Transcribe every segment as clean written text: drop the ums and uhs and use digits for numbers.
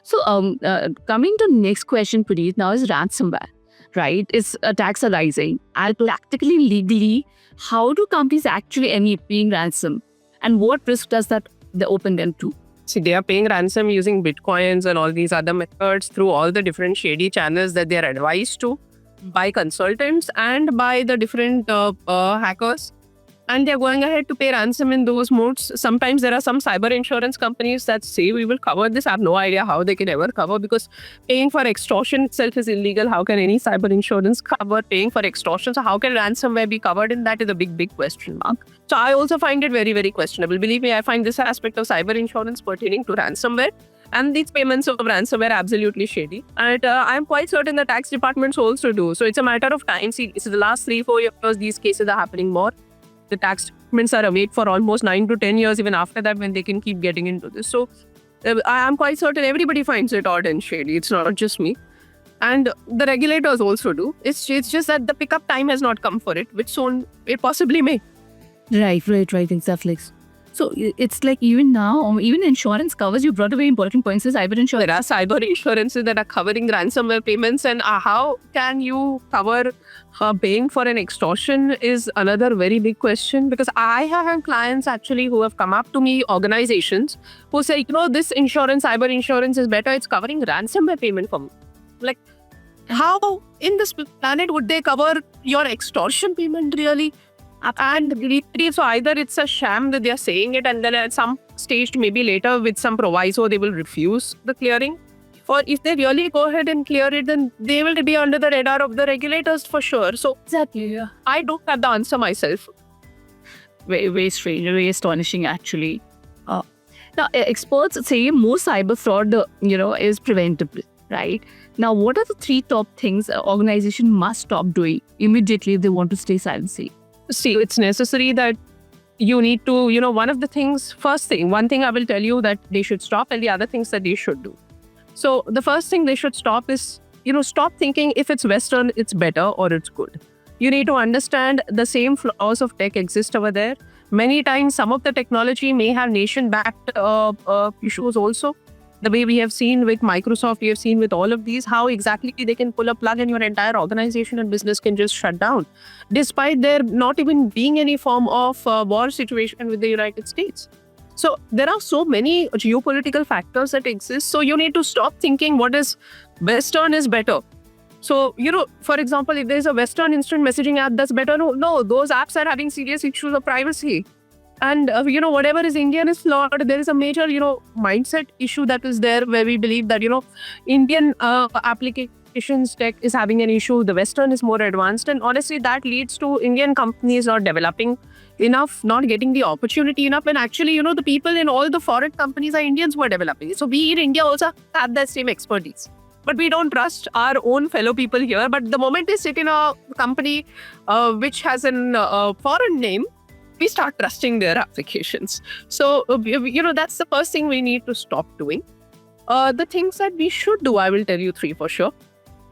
So, coming to next question, Puneet, now is ransomware, right? It's attacks are rising, and practically legally, how do companies actually end up paying ransom, and what risk does that they open them to? See, they are paying ransom using bitcoins and all these other methods through all the different shady channels that they are advised to by consultants and by the different hackers. And they're going ahead to pay ransom in those modes. Sometimes there are some cyber insurance companies that say we will cover this. I have no idea how they can ever cover, because paying for extortion itself is illegal. How can any cyber insurance cover paying for extortion? So how can ransomware be covered in that is a big, big question mark. So I also find it very, very questionable. Believe me, I find this aspect of cyber insurance pertaining to ransomware and these payments of ransomware absolutely shady. And I'm quite certain the tax departments also do. So it's a matter of time. See, the last 3-4 years, these cases are happening more. The tax departments are awake for almost 9 to 10 years, even after that, when they can keep getting into this. So I am quite certain everybody finds it odd and shady. It's not just me. And the regulators also do. It's just that the pickup time has not come for it, which soon it possibly may. Right, exactly. So it's like even now, even insurance covers. You brought away important points. Is cyber insurance. There are cyber insurances that are covering ransomware payments, and how can you cover paying for an extortion is another very big question. Because I have had clients actually who have come up to me, organizations who say, this insurance, cyber insurance is better. It's covering ransomware payment for me. Like, how in this planet would they cover your extortion payment really? And so either it's a sham that they are saying it, and then at some stage, maybe later with some proviso, they will refuse the clearing. Or if they really go ahead and clear it, then they will be under the radar of the regulators for sure. So Exactly. Yeah. I don't have the answer myself. Very, very strange, very astonishing, actually. Now, experts say most cyber fraud, is preventable, right? Now, what are the 3 top things an organization must stop doing immediately if they want to stay silent safe? See, it's necessary that you need to, one thing I will tell you that they should stop, and the other things that they should do. So the first thing they should stop is, stop thinking if it's Western, it's better or it's good. You need to understand the same flaws of tech exist over there. Many times, some of the technology may have nation-backed issues also. The way we have seen with Microsoft, we have seen with all of these, how exactly they can pull a plug and your entire organization and business can just shut down, despite there not even being any form of war situation with the United States. So there are so many geopolitical factors that exist. So you need to stop thinking what is Western is better. So, for example, if there's a Western instant messaging app that's better, no, those apps are having serious issues of privacy. And, whatever is Indian is flawed. There is a major, mindset issue that is there where we believe that, Indian applications tech is having an issue. The Western is more advanced. And honestly, that leads to Indian companies not developing enough, not getting the opportunity enough. And actually, the people in all the foreign companies are Indians who are developing. So we in India also have that same expertise. But we don't trust our own fellow people here. But the moment they sit in a company which has a foreign name, we start trusting their applications. So, that's the first thing we need to stop doing. The things that we should do, I will tell you 3 for sure.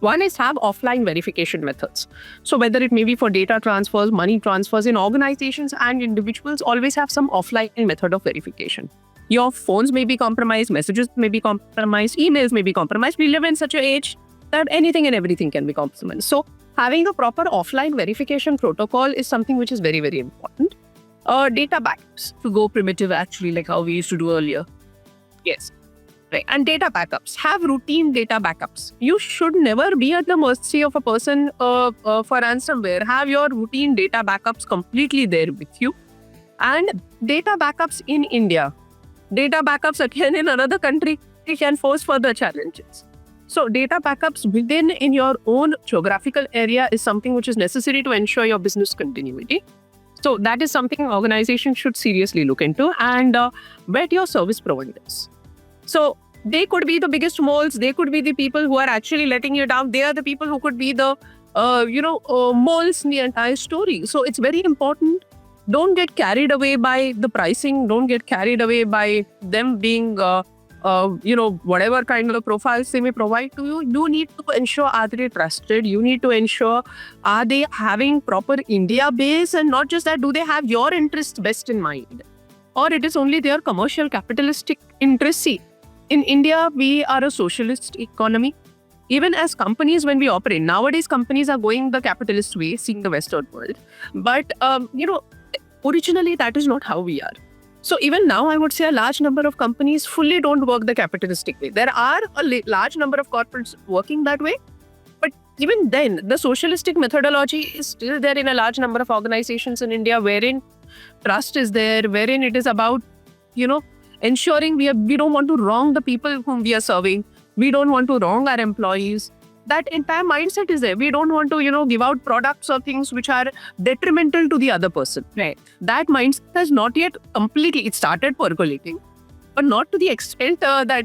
One is have offline verification methods. So whether it may be for data transfers, money transfers in organizations and individuals, always have some offline method of verification. Your phones may be compromised, messages may be compromised, emails may be compromised. We live in such an age that anything and everything can be compromised. So having a proper offline verification protocol is something which is very, very important. Data backups. To go primitive, actually, like how we used to do earlier. Yes. Right. And data backups. Have routine data backups. You should never be at the mercy of a person for ransomware. Have your routine data backups completely there with you. And data backups in India. Data backups again in another country can pose further challenges. So data backups within in your own geographical area is something which is necessary to ensure your business continuity. So that is something organizations should seriously look into. And vet your service providers. So they could be the biggest moles. They could be the people who are actually letting you down. They are the people who could be the, moles in the entire story. So it's very important. Don't get carried away by the pricing. Don't get carried away by them being, whatever kind of profiles they may provide to you. You need to ensure, are they trusted? You need to ensure, are they having proper India base? And not just that, do they have your interests best in mind? Or it is only their commercial capitalistic interests? in India, we are a socialist economy. Even as companies, when we operate, nowadays companies are going the capitalist way, seeing the Western world. But, originally that is not how we are. So even now, I would say a large number of companies fully don't work the capitalistic way. There are a large number of corporates working that way. But even then, the socialistic methodology is still there in a large number of organizations in India, wherein trust is there, wherein it is about, ensuring we don't want to wrong the people whom we are serving. We don't want to wrong our employees. That entire mindset is there. We don't want to, give out products or things which are detrimental to the other person. Right. That mindset has not yet completely, it started percolating, but not to the extent that,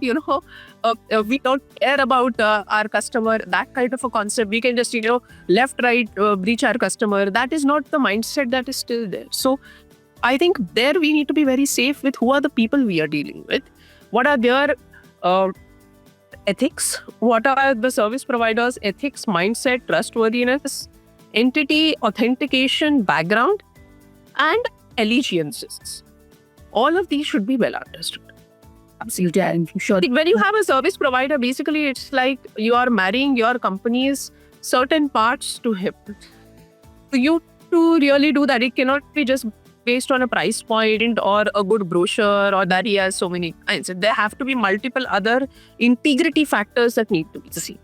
we don't care about our customer, that kind of a concept. We can just, left, right, reach our customer. That is not the mindset that is still there. So I think there we need to be very safe with who are the people we are dealing with. What are their ethics? What are the service providers' ethics, mindset, trustworthiness, entity, authentication, background, and allegiances? All of these should be well understood. Absolutely. I'm sure. When you have a service provider, basically it's like you are marrying your company's certain parts to him. For you to really do that, it cannot be just based on a price point or a good brochure or that he has so many clients. There have to be multiple other integrity factors that need to be seen.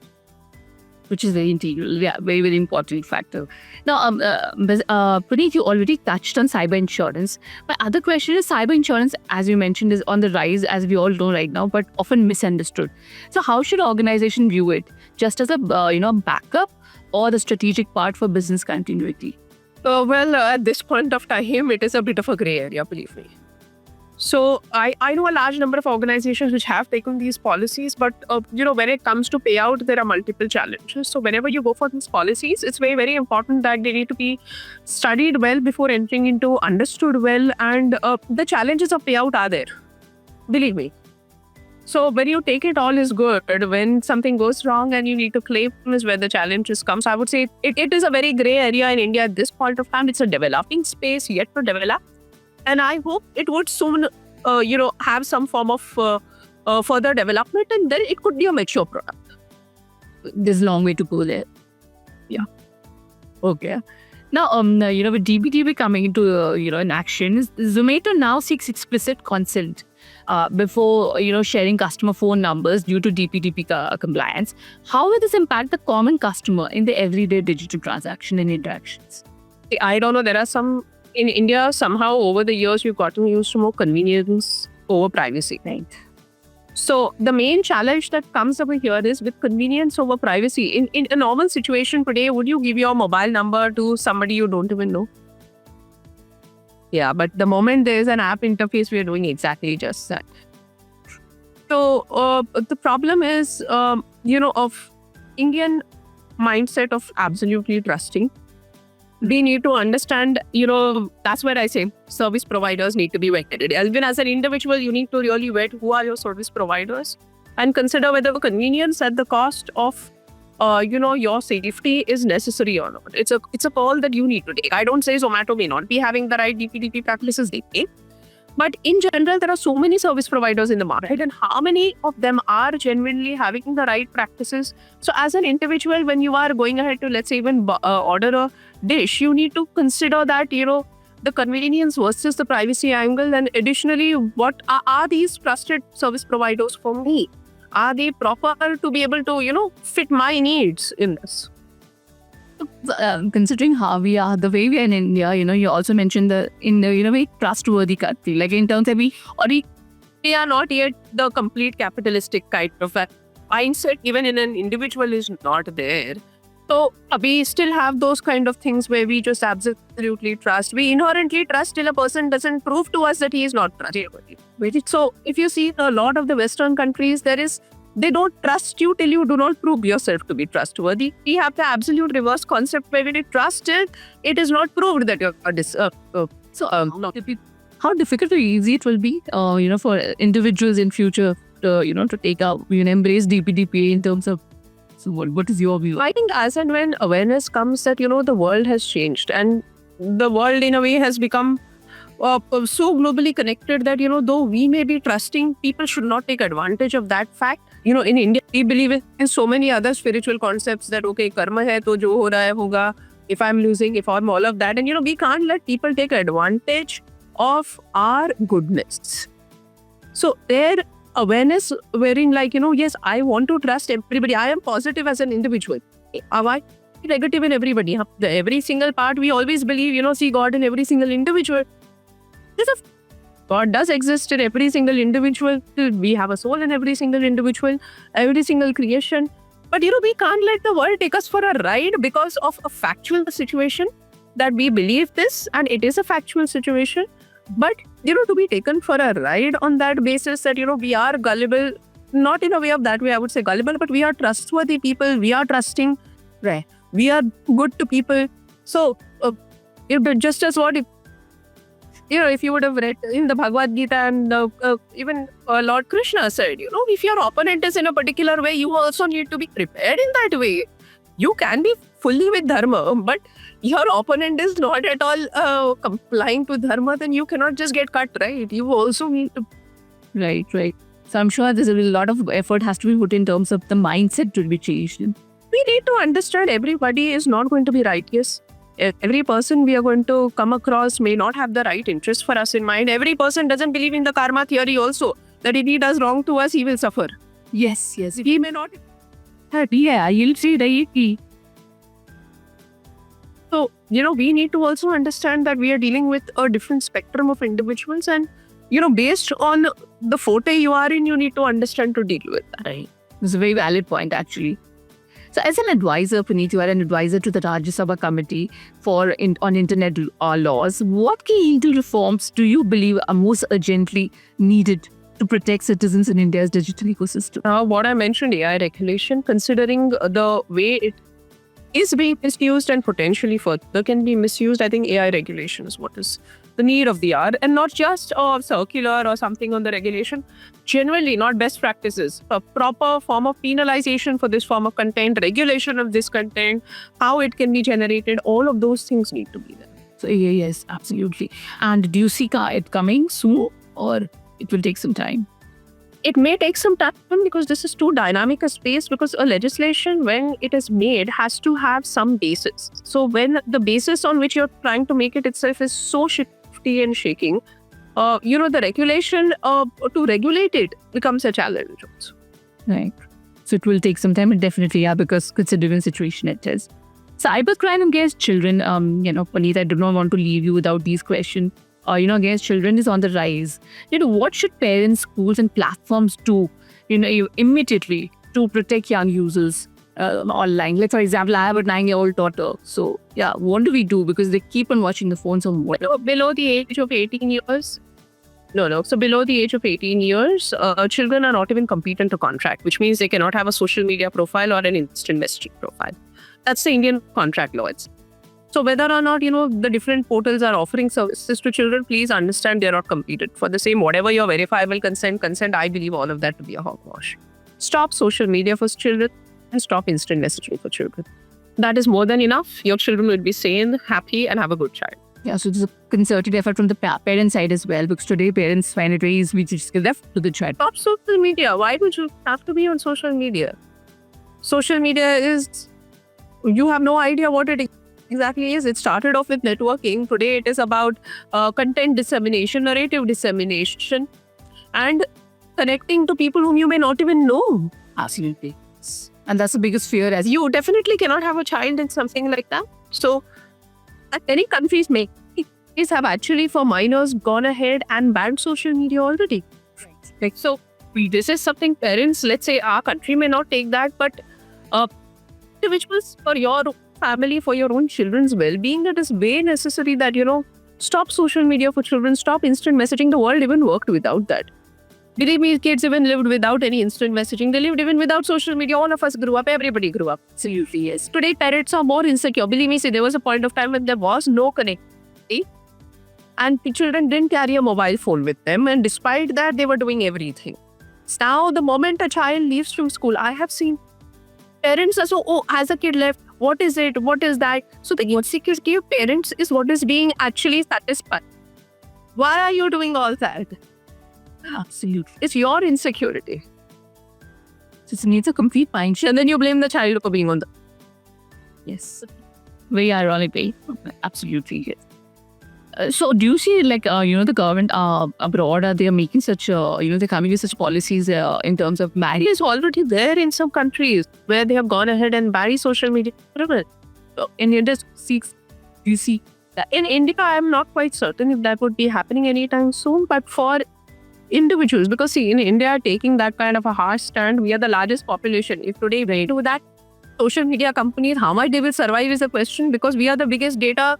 Which is very integral. Yeah, very, very important factor. Now, Puneet, you already touched on cyber insurance. My other question is cyber insurance, as you mentioned, is on the rise, as we all know right now, but often misunderstood. So how should organization view it? Just as a backup or the strategic part for business continuity? At this point of time, it is a bit of a gray area, believe me. So I know a large number of organizations which have taken these policies, but when it comes to payout, there are multiple challenges. So whenever you go for these policies, it's very, very important that they need to be studied well before entering into, understood well, and the challenges of payout are there. Believe me. So when you take it all is good. When something goes wrong and you need to claim is where the challenges comes. I would say it is a very gray area in India at this point of time. It's a developing space yet to develop. And I hope it would soon, have some form of further development, and then it could be a mature product. There's a long way to go there. Yeah. Okay. Now, with DPDP coming into, in action, Zomato now seeks explicit consent before, sharing customer phone numbers due to DPDP compliance. How will this impact the common customer in the everyday digital transaction and interactions? I don't know. There are some in India, somehow over the years, we've gotten used to more convenience over privacy. Right. So the main challenge that comes over here is with convenience over privacy. In a normal situation today, would you give your mobile number to somebody you don't even know? Yeah, but the moment there is an app interface, we are doing exactly just that. So the problem is, of Indian mindset of absolutely trusting. We need to understand, that's where I say service providers need to be vetted. Even as an individual, you need to really vet who are your service providers and consider whether the convenience at the cost of, your safety is necessary or not. It's a call that you need to take. I don't say Zomato may not be having the right DPDP practices they take. But in general, there are so many service providers in the market, and how many of them are genuinely having the right practices? So as an individual, when you are going ahead to, let's say, even order a dish, you need to consider that, the convenience versus the privacy angle. And additionally, what are these trusted service providers for me? Are they proper to be able to, fit my needs in this? Considering how we are, the way we are in India, you also mentioned very trustworthy country. Like in terms of we are not yet the complete capitalistic kind of mindset, even in an individual is not there. So we still have those kind of things where we just absolutely trust. We inherently trust till a person doesn't prove to us that he is not trustworthy. So if you see a lot of the Western countries, they don't trust you till you do not prove yourself to be trustworthy. We have the absolute reverse concept where when you trust it is not proved that you're how difficult or easy it will be, for individuals in future, to take up, embrace DPDP in terms of. So what is your view? I think as and when awareness comes that, the world has changed and the world in a way has become so globally connected that, though we may be trusting, people should not take advantage of that fact. In India, we believe in so many other spiritual concepts that, okay, karma hai, to jo ho raha hai hoga. If I'm losing, if I'm all of that. And, we can't let people take advantage of our goodness. So their awareness wherein like, yes, I want to trust everybody. I am positive as an individual. Am I negative in everybody? Every single part, we always believe, see God in every single individual. God does exist in every single individual. We have a soul in every single individual, every single creation. But, we can't let the world take us for a ride because of a factual situation that we believe this, and it is a factual situation. But, to be taken for a ride on that basis that, we are gullible, not in a way of that way, I would say gullible, but we are trustworthy people, we are trusting, right? We are good to people. So, just as what if you would have read in the Bhagavad Gita and even Lord Krishna said, if your opponent is in a particular way, you also need to be prepared in that way. You can be fully with dharma, but your opponent is not at all complying to dharma, then you cannot just get cut, right? You also need to. Right. So I'm sure there's a lot of effort has to be put in terms of the mindset to be changed. We need to understand everybody is not going to be righteous. Every person we are going to come across may not have the right interest for us in mind. Every person doesn't believe in the karma theory also, that if he does wrong to us, he will suffer. Yes. He may not. Yeah, you'll see right. So, we need to also understand that we are dealing with a different spectrum of individuals, and, based on the forte you are in, you need to understand to deal with that. Right. It's a very valid point, actually. So, as an advisor, Puneet, you are an advisor to the Rajya Sabha Committee on Internet laws. What key legal reforms do you believe are most urgently needed to protect citizens in India's digital ecosystem? What I mentioned, AI regulation, considering the way it is being misused and potentially further can be misused, I think AI regulation is what is the need of the hour, and not just a circular or something on the regulation. Generally, not best practices, a proper form of penalization for this form of content, regulation of this content, how it can be generated, all of those things need to be there. So, yes, absolutely. And do you see it coming soon, or it will take some time? It may take some time because this is too dynamic a space, because a legislation, when it is made, has to have some basis. So when the basis on which you're trying to make it itself is so shifty and shaking, the regulation to regulate it becomes a challenge also. Right. So it will take some time, and definitely, because considering the situation it is. Cybercrime against children, Puneet, I do not want to leave you without these questions. Against children is on the rise. What should parents, schools, and platforms do, immediately to protect young users online? Like, for example, I have a 9-year-old daughter. So, what do we do? Because they keep on watching the phones on what? Below the age of 18 years? No. So, below the age of 18 years, children are not even competent to contract, which means they cannot have a social media profile or an instant messaging profile. That's the Indian contract law. So whether or not, the different portals are offering services to children, please understand they're not competent. For the same, whatever your verifiable consent, I believe all of that to be a hogwash. Stop social media for children and stop instant messaging for children. That is more than enough. Your children will be sane, happy, and have a good child. Yeah, so there's a concerted effort from the parent side as well, because today parents find it very easy to just left to the child. Stop social media. Why would you have to be on social media? Social media is, you have no idea what it exactly is. It started off with networking. Today it is about content dissemination, narrative dissemination, and connecting to people whom you may not even know. Absolutely. And that's the biggest fear. As you definitely cannot have a child in something like that. So, many countries have actually for minors gone ahead and banned social media already. Right. So, this is something parents, let's say our country may not take that, but individuals, for your family, for your own children's well-being, it is way necessary that, stop social media for children, stop instant messaging. The world even worked without that. Believe me, kids even lived without any instant messaging. They lived even without social media. All of us grew up. Everybody grew up. Absolutely, yes. Today, parents are more insecure. Believe me, there was a point of time when there was no connectivity and children didn't carry a mobile phone with them. And despite that, they were doing everything. Now, the moment a child leaves from school, I have seen parents are so, has a kid left? What is it? What is that? So the insecurity of parents is what is being actually satisfied. Why are you doing all that? Absolutely. It's your insecurity. It needs a complete mind shift. And then you blame the child for being on the. Yes. Very ironically. Absolutely. Yes. So do you see the government abroad, are they making such, they're coming with such policies in terms of marriage? It's already there in some countries where they have gone ahead and banned social media. In India, Do you see that? in India, I'm not quite certain if that would be happening anytime soon. But for individuals, because see, in India, taking that kind of a harsh stand, we are the largest population. If today we do that, social media companies, how much they will survive is a question, because we are the biggest data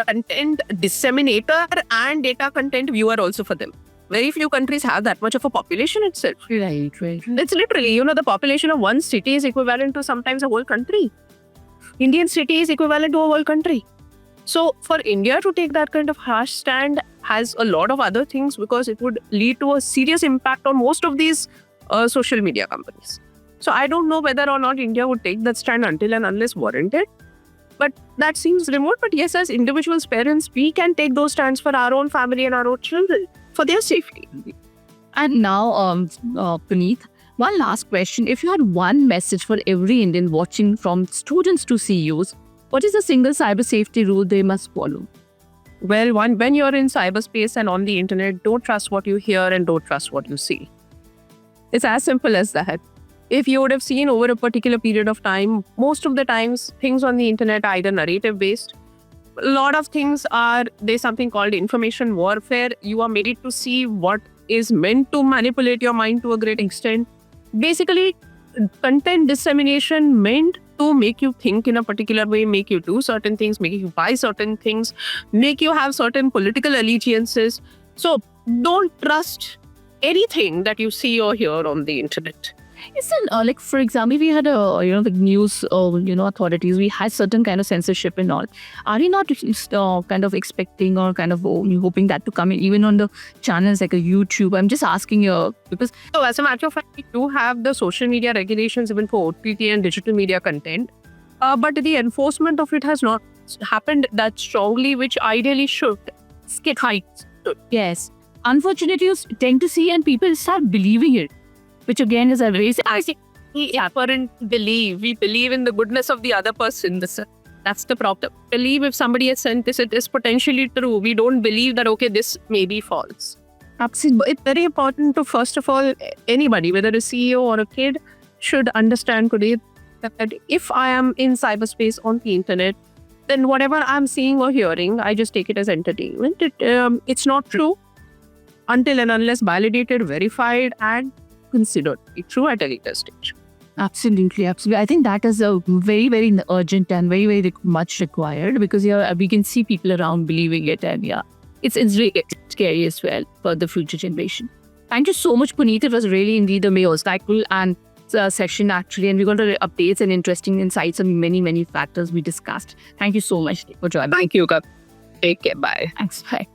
content disseminator and data content viewer also for them. Very few countries have that much of a population itself. Right. It's literally, the population of one city is equivalent to sometimes a whole country. Indian city is equivalent to a whole country. So for India to take that kind of harsh stand has a lot of other things, because it would lead to a serious impact on most of these social media companies. So I don't know whether or not India would take that stand until and unless warranted. But that seems remote. But yes, as individuals, parents, we can take those stands for our own family and our own children, for their safety. And now, Puneet, one last question. If you had one message for every Indian watching, from students to CEOs, what is the single cyber safety rule they must follow? Well, when you're in cyberspace and on the internet, don't trust what you hear and don't trust what you see. It's as simple as that. If you would have seen over a particular period of time, most of the times things on the internet are either narrative based. A lot of things there's something called information warfare. You are made to see what is meant to manipulate your mind to a great extent. Basically, content dissemination meant to make you think in a particular way, make you do certain things, make you buy certain things, make you have certain political allegiances. So don't trust anything that you see or hear on the internet. Isn't for example, we had the news authorities, we had certain kind of censorship and all. Are we not kind of expecting or kind of hoping that to come in even on the channels like a YouTube? I'm just asking you because So as a matter of fact, we do have the social media regulations even for OTT and digital media content, but the enforcement of it has not happened that strongly, which ideally should. skit heights. Yes, unfortunately, you tend to see and people start believing it, which again is a race. We apparent believe. We believe in the goodness of the other person. That's the problem. Believe if somebody has sent this, it is potentially true. We don't believe that, okay, this may be false. Absolutely. It's very important to, first of all, anybody, whether a CEO or a kid, should understand today that if I am in cyberspace on the internet, then whatever I'm seeing or hearing, I just take it as entertainment. It's not true until and unless validated, verified, and considered true at a later stage. Absolutely. I think that is a very, very urgent and very, very much required, because we can see people around believing it, and it's really scary as well for the future generation. Thank you so much, Puneet. It was really indeed a very insightful and session actually, and we got updates and interesting insights on many, many factors we discussed. Thank you so much for joining. Thank you, Kap. Take care. Bye. Thanks. Bye.